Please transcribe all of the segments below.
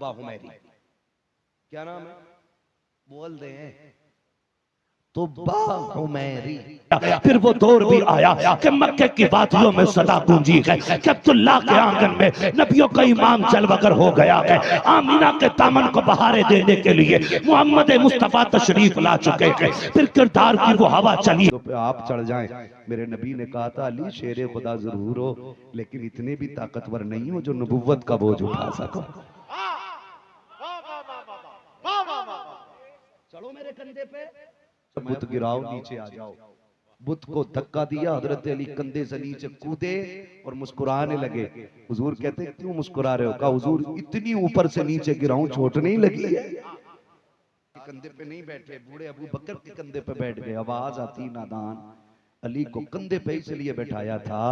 तुब्बा हुमैरी। क्या नाम है? बोल दे। तुब्बा हुमैरी। फिर वो दौर भी आया कि मक्के की वादियों में सदा गूंजी है कि अब्दुल्ला के आंगन में नबियों का इमाम चलवगर हो गया है। आमीना के दामन को बहारे देने के लिए मोहम्मद मुस्तफा तशरीफ ला चुके हैं। फिर किरदार की वो हवा चली तो पे आप चढ़ जाएं। मेरे नबी ने कहा था अली शेरे खुदा जरूर हो, लेकिन इतने भी ताकतवर नहीं हो जो नबुव्वत का बोझ उठा सको। चलो मेरे कंधे पे। बुत गिराओ, नीचे आ जाओ। बुत को धक्का दिया, हजरत अली कंधे से नीचे कूदे और मुस्कुराने लगे। हुजूर कहते क्यों मुस्कुरा रहे हो? कहा हुजूर इतनी ऊपर से नीचे गिराऊं चोट नहीं लगी है? कंधे पे नहीं बैठे, बूढ़े अबू बकर के कंधे पे बैठ गए। आवाज आती नादान। अली को कंधे पे इसलिए बैठाया था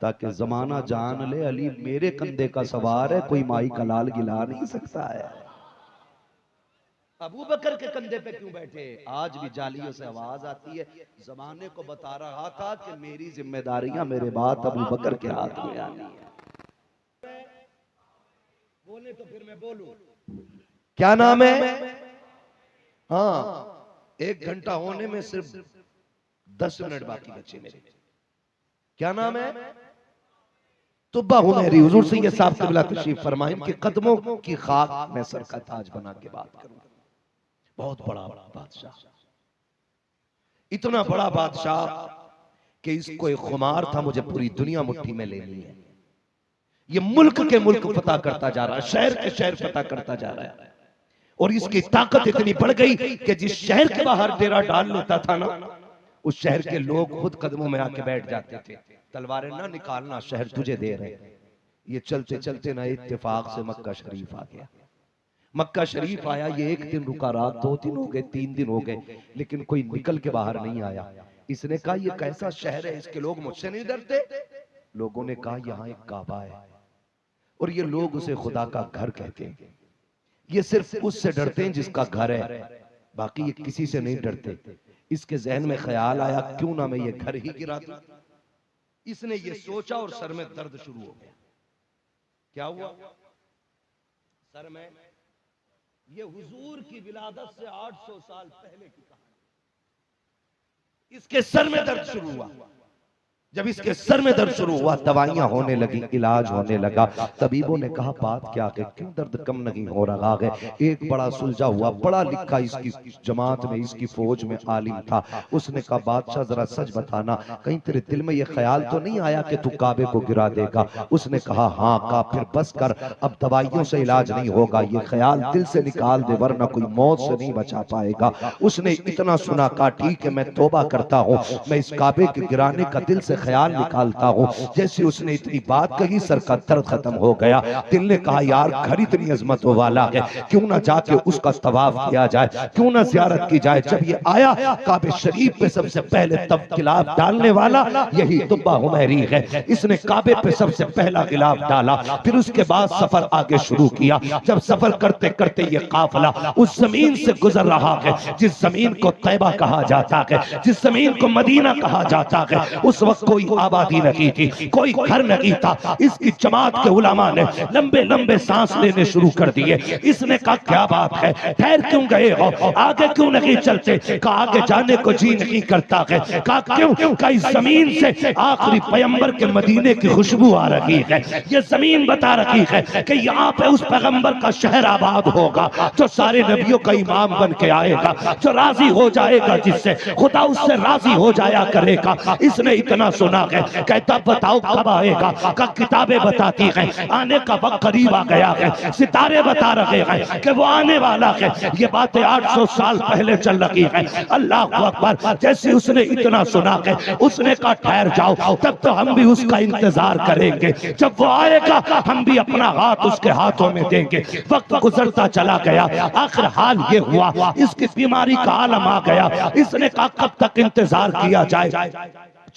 ताकि जमाना जान ले अली मेरे कंधे का सवार है, कोई माई का लाल गिला नहीं सकता है। अबू बकर के कंधे पे क्यों बैठे? आज भी जालियों से आवाज आती है, जमाने को बता रहा था कि मेरी जिम्मेदारियां मेरे बाद अबू बकर के हाथ में आनी है। बोले तो फिर मैं बोलूं। क्या नाम है? हाँ, 1 घंटा होने में सिर्फ 10 मिनट बाकी बचे मेरे। क्या नाम है? तुब्बा हुमैरी। हुजूर से ये साहब क़िबला तशरीफ फरमाएं कि कदमों की खाक में सर का ताज बना के बात करूं। बहुत बड़ा बादशाह, इतना बड़ा बादशाह कि इसको एक खुमार था, मुझे पूरी दुनिया मुट्ठी में लेनी है। ये मुल्क के मुल्क फतह करता जा रहा है, शहर के शहर फतह करता जा रहा है। और इसकी ताकत इतनी बढ़ गई कि जिस शहर के बाहर डेरा डाल लेता था ना, उस शहर के लोग खुद कदमों में आके बैठ जाते थे। तलवारें ना निकालना, शहर तुझे दे रहे। ये चलते चलते ना इत्तेफाक से मक्का शरीफ आ गया। मक्का शरीफ आया, ये 1 दिन रुका, रात 2 दिन हो गए, 3 दिन हो गए, लेकिन कोई निकल के बाहर नहीं आया। इसने कहा ये कैसा शहर है, इसके लोग मुझसे नहीं डरते? लोगों ने कहा यहाँ एक काबा है और ये लोग उसे खुदा का घर कहते हैं। ये सिर्फ उससे डरते हैं जिसका घर है, बाकी ये किसी से नहीं डरते। इसके जहन में ख्याल आया क्यों ना मैं ये घर ही गिरा दूं। इसने ये सोचा और सर में दर्द शुरू हो गया। क्या हुआ सर में? ये हुजूर की विलादत से 800 साल पहले की कहानी। इसके सर में दर्द शुरू हुआ। जब इसके सर में दर्द शुरू हुआ, दवाइयां होने लगी, इलाज होने लगा। तबीबों ने कहा बात क्या है, क्यों दर्द कम नहीं हो रहा है? एक बड़ा सुलझा हुआ, पढ़ा लिखा इसकी जमात में, इसकी फौज में आलिम था। उसने कहा बादशाह जरा सच बताना, कहीं तेरे दिल में यह ख्याल तो नहीं आया कि तू काबे को गिरा देगा? उसने कहा हाँ। कहा फिर बस कर, अब दवाइयों से इलाज नहीं होगा, ये ख्याल दिल से निकाल दे वरना कोई मौत से नहीं बचा पाएगा। उसने इतना सुना, कहा ठीक है मैं तौबा करता हूँ, मैं इस काबे के गिराने का दिल से ख्याल निकालता हूँ। जैसे उसने इतनी बात कही, सर का दर्द खत्म हो गया। दिल ने कहा यार घर इतनी अजमतों वाला है, क्यों ना जाके उसका तवाफ किया जाए, क्यों ना जियारत की जाए। जब ये आया, काबे शरीफ पे सबसे पहले तब गिलाफ डालने वाला यही तुब्बा हुमैरी है। इसने काबे पे सबसे पहला गिलाफ डाला, फिर उसके बाद सफर आगे शुरू किया। जब सफर करते करते ये काफिला उस जमीन से गुजर रहा है जिस जमीन को तैबा कहा जाता है, जिस जमीन को मदीना कहा जाता है, उस वक्त कोई आबादी नहीं थी, कोई घर नहीं था। इसकी जमात के उलमा ने लंबे लंबे सांस लेने शुरू कर दिए। इसने कहा क्या बात है, ठहर क्यों गए हो, आगे क्यों नहीं चलते? कहा आगे जाने को जी नहीं करता है। कहा क्यों? कहा इस जमीन से आखिरी पैगंबर के मदीने की खुशबू आ रही है। ये जमीन बता रही है कि यहाँ पे उस पैगंबर का शहर आबाद होगा जो सारे नबियों का इमाम बन के आएगा, जो राजी हो जाएगा, जिससे खुदा उससे राजी हो जाया करेगा। इसने इतना सुना है, कहता बताओ कब आएगा? का किताबें बताती हैं आने का वक्त करीब आ गया है, सितारे बता रहे हैं कि वो आने वाला है। ये बातें 800 साल पहले चल रही है। अल्लाह अकबर। जैसे उसने इतना सुना है, उसने कहा ठहर जाओ, तब तो हम भी उसका इंतजार करेंगे। जब वो आएगा हम भी अपना हाथ उसके हाथों में देंगे। वक्त गुजरता चला गया, आखिर हाल ये हुआ इसकी बीमारी का आलम आ गया। इसने कहा कब तक इंतजार किया जाए?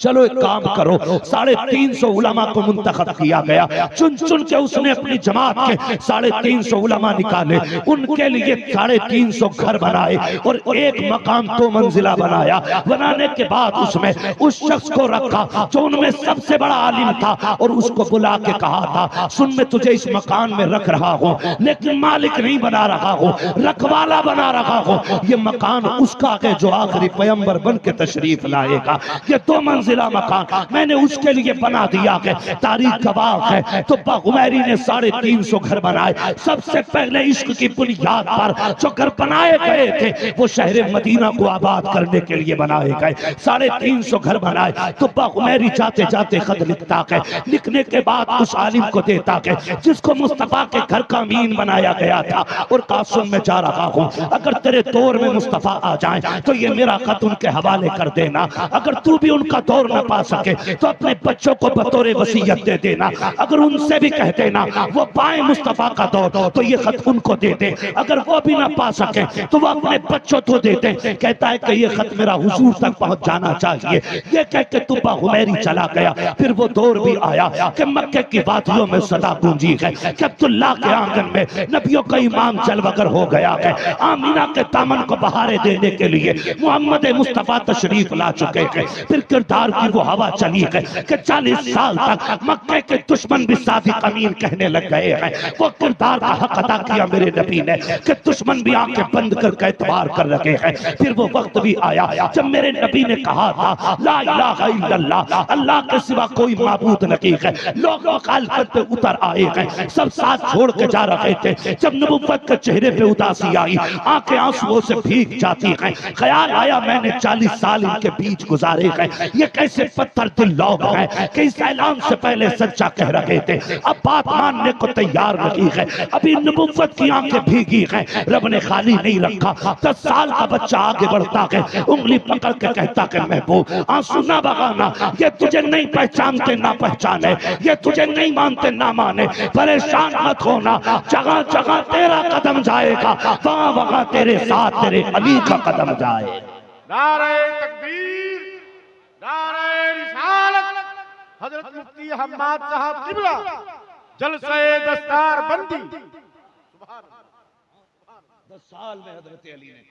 चलो एक काम करो, 350 उलमा को मुंतखब किया गया, चुन चुन के उसने अपनी जमात के 350 उलमा निकाले, उनके लिए 350 घर बनाए और एक मकाम 2 मंजिला बनाया। बनाने के बाद उसमें उस शख्स को रखा जो उनमें सबसे बड़ा आलिम था और उसको बुला के कहा था, सुन मैं तुझे इस मकान में रख रहा हूँ, लेकिन मालिक नहीं बना रहा हूँ, रखवाला बना रहा हूँ। ये मकान उसका है जो आखिरी पैगंबर बन के तशरीफ लाएगा। ये 2 मंजिला मकान मैंने उसके लिए बना दिया है, तारीख गवाह है। तो हुमैरी ने 350 घर बनाए। सबसे पहले इश्क की बुनियाद पर जो घर बनाए गए थे वो शहर मदीना को आबाद करने के लिए बनाए गए। 350 घर बनाए। तो हुमैरी जाते जाते खत लिखता है, लिखने के बाद उस आलिम को देता है जिसको मुस्तफा के घर का अमीन बनाया गया था, और कहा सुन मैं जा रहा हूँ, अगर तेरे दौर में मुस्तफा आ जाए तो ये मेरा खत उनके हवाले कर देना। अगर तू भी उनका दौर न पा सके तो अपने बच्चों को बतौर वसीयत दे देना। अगर उनसे भी कह देना वो पाए मुस्तफा का दौर तो ये खत उनको दे दे। अगर वो भी ना पा सके तो वो अपने बच्चों को दे दे। कहता है कि ये खत मेरा हुजूर तक पहुंच जाना चाहिए। ये कह के तुब्बा हुमैरी चला गया। फिर वो दौर भी आया कि मक्के की वादियों में सदा गूंजी है कि अब्दुल्ला के आंगन में नबियों का इमाम चलवगर हो गया है। आमीना के दामन को बहारे देने के लिए मोहम्मद मुस्तफा तशरीफ ला चुके हैं। फिर किरदार की वो हवा चली है कि 40 साल तक मक्के के दुश्मन भी सादिक अमीन कहने लग गए हैं। वो किरदार का हक अदा किया मेरे नबी ने कि दुश्मन भी आंखें बंद करके एतबार कर रखे हैं। फिर वो वक्त भी आया जब मेरे नबी ने कहा था ला इलाहा इल्लल्लाह, अल्लाह के सिवा कोई माबूद नहीं है। लोग मुखालफत पे उतर आए हैं, सब साथ छोड़ के जा रहे थे। जब नबुव्वत के चेहरे पे उदासी आई, आंखें आंसुओं से भीग जाती हैं। ख्याल आया मैंने 40 साल इनके बीच गुजारे हैं, ये कैसे पत्थर दिल लोग हैं कि इस ऐलान से पहले सच्चा कह रहे थे, अब बात मानने को तैयार नहीं है। अभी नबुव्वत की आंखें भीगी हैं, रब ने खाली नहीं रखा। 10 साल का बच्चा आगे बढ़ता है, उंगली पकड़ के कहता है महबूब आंसू ना बगाना, ये तुझे नहीं पहचानते ना पहचाने, ये तुझे नहीं मानते ना माने, परेशान मत होना, जगह जगह तेरा कदम जाएगा, वहां वहां तेरे साथ तेरे अली का कदम जाएगा। नारे तकबीर, नारे रिसालत, हजरत मुफ्ती हम्माद साहब किबला, जलसे दस्तार बंदी। 10 साल में हजरत अली ने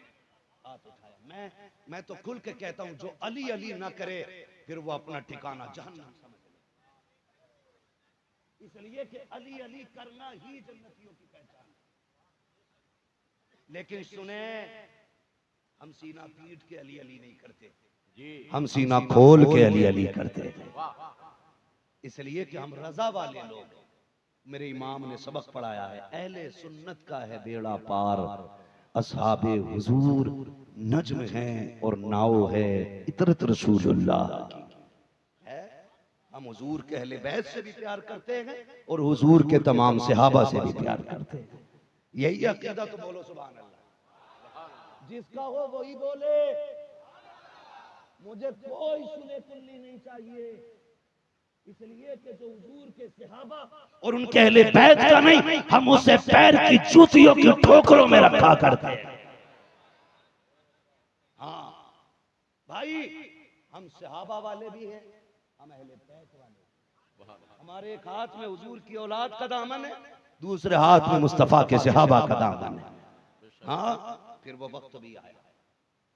हाथ उठाया। मैं तो खुल के कहता हूं जो अली अली ना करे फिर वो अपना ठिकाना जहन्नम समझ ले, इसलिए कि अली अली करना ही जन्नतियों की पहचान है। लेकिन सुने, हम सीना पीट के अली अली नहीं करते, हम सीना खोल के अली अली करते हैं। इसलिए कि हम रजा वाले लोग। मेरे इमाम ने सबक पढ़ाया है, अहले सुन्नत का है बेड़ा पार, असहाबे हुजूर नज्म है और नाव है इतरत रसूलुल्लाह की है। हम हुजूर के अहले बैत से भी प्यार करते हैं और हुजूर के तमाम सहाबा से भी प्यार करते हैं। यही अकीदा तो बोलो सुभान अल्लाह। जिसका हो वही बोले, मुझे कोई सुने कुल्ली नहीं चाहिए। इसलिए कि जो हुजूर के सहाबा और उनके अहले बैत का नहीं, हम उसे पैर की जूतियों की ठोकरों में रखा करते हैं। हाँ भाई, हम सहाबा वाले भी हैं, हम अहले बैत वाले। हमारे एक हाथ में हुजूर की औलाद का दामन है, दूसरे हाथ में मुस्तफा के सहाबा का दामन है। हाँ, फिर वो वक्त भी आया,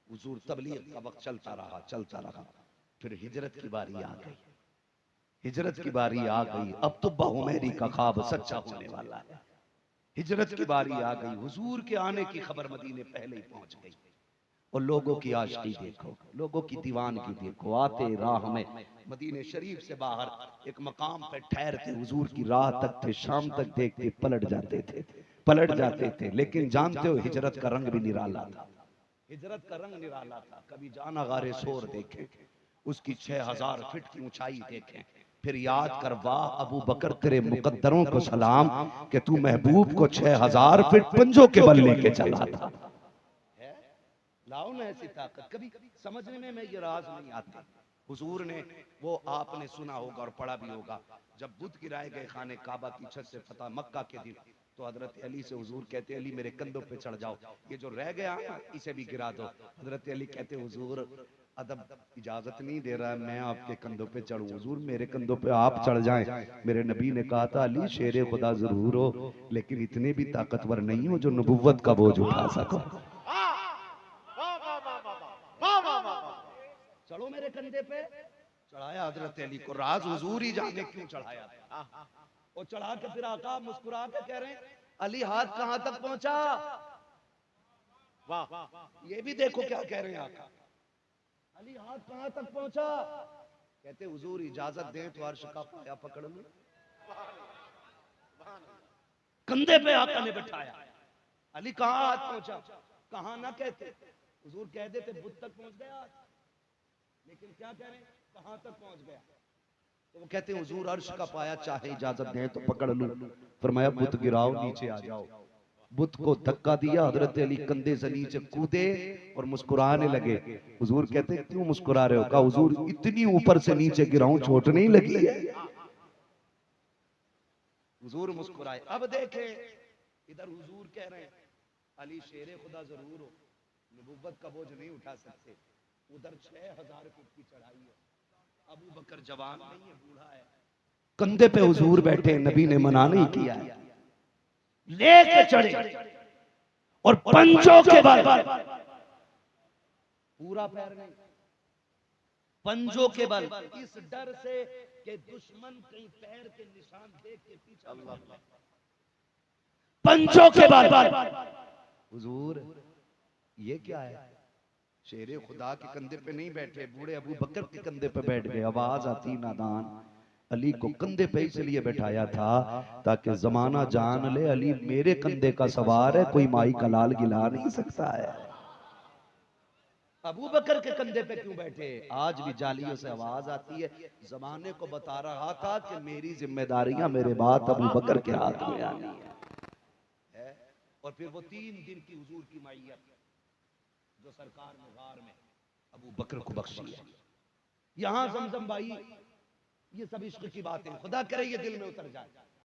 हुजूर तबलीग का वक्त चलता रहा। फिर हिजरत की बारी आ गई, हिजरत की बारी आ गई। अब तो बहुमेरी का ख्वाब सच्चा होने वाला है। हिजरत की बारी आ गई, हुजूर के आने की खबर मदीने पहले ही पहुंच गई। और लोगों की आशिकी देखो, लोगों की दीवानगी देखो। आते राह में मदीने शरीफ से बाहर एक मकाम पर ठहरते, हुजूर की राह तक थे, शाम तक देखते, पलट जाते थे। लेकिन जानते हो हिजरत का रंग भी निराला था, हिजरत का रंग निराला था। कभी जाना गारे सोर देखे, उसकी 6000 फीट की ऊंचाई देखें, फिर याद कर वाह अबू बकर तेरे मुकद्दरों को सलाम कि तू महबूब को 6000 फीट पंजों के बल लेके चला था। लाओ ना ऐसी ताकत, कभी समझने में ये राज नहीं आते। हुजूर ने, वो आपने सुना होगा और पढ़ा भी होगा, जब बुत गिराए गए खाने काबा की छत से फतह मक्का के दिन, तो हजरत अली से हुजूर कहते अली मेरे कंधों पे चढ़ जाओ, ये जो रह गया ना इसे भी गिरा दो। हजरत अली कहते हुजूर अदब इजाजत नहीं दे रहा है मैं आपके कंधों पे चढ़ूं, हुजूर मेरे कंधों पे आप चढ़ जाएं। मेरे नबी ने कहा था अली शेर खुदा जरूर हो लेकिन इतने भी ताकतवर नहीं हो जो नबुव्वत का बोझ उठा सको। वाह वाह वाह वाह वाह वाह वाह वाह। चढ़ो मेरे कंधे पे। चढ़ाया हजरत अली को, राज हुजूर ही जाने क्यों चढ़ाया था। और चढ़ा के फिर आका मुस्कुरा के कह रहे हैं अली हाथ कहां तक पहुंचा। वाह ये भी देखो क्या कह रहे हैं आका, अली हाथ कहां तक पहुंचा। कहते हुजूर इजाजत दें तो अर्श का पाया पकड़ लूं। कंधे पे आका ने बैठाया, अली कहां हाथ पहुंचा, कहां ना कहते, हुजूर कह देते बुत तक पहुंच गया हाथ, लेकिन क्या कह रहे हैं कहां तक पहुंच गया। तो वो कहते हैं हुजूर अर्श का पाया चाहे इजाजत दें तो पकड़ लूं। फरमाया बुत गिराओ नीचे आ जाओ। बुत को धक्का दिया, हजरत अली कंधे से नीचे कूदे और मुस्कुराने लगे। हुजूर कहते हैं क्यों मुस्कुरा रहे हो, कहा हुजूर इतनी ऊपर से नीचे गिराऊं चोट नहीं लगी है। हुजूर मुस्कुराए। अब देखे इधर हुजूर कह रहे हैं अली शेरे खुदा जरूर हो, नबुव्वत का बोझ नहीं उठा सकते। उधर 6000 फुट की चढ़ाई है, अबू बकर जवान नहीं है, बूढ़ा है, कंधे पे हुजूर बैठे, नबी ने मना नहीं किया है, लेके चढ़े और पंजों के बल, पूरा पैर नहीं, पंजों के बल, इस डर से कि दुश्मन कहीं पैर के निशान देख के पीछे। पंजों के बल हुजूर ये क्या है, शेरे खुदा के कंधे पे नहीं बैठे, बूढ़े अबू बकर के कंधे पे बैठ गए। आवाज आती नादान, अली को कंधे पे इसलिए बैठाया था ताकि जमाना जान ले अली मेरे कंधे का सवार है, कोई माई का लाल गिला नहीं सकता है। अबू बकर के कंधे पे क्यों बैठे, आज भी जालियों से आवाज आती है, जमाने को बता रहा था कि मेरी जिम्मेदारियां मेरे बाद अबू बकर के हाथ में आनी है। और फिर वो 3 दिन की हुजूर की मैयत जो सरकार ने गार में अबू बकर को बख्शी है। यहां जमजम भाई ये सब इश्क की बातें, खुदा करे ये दिल में उतर जाए।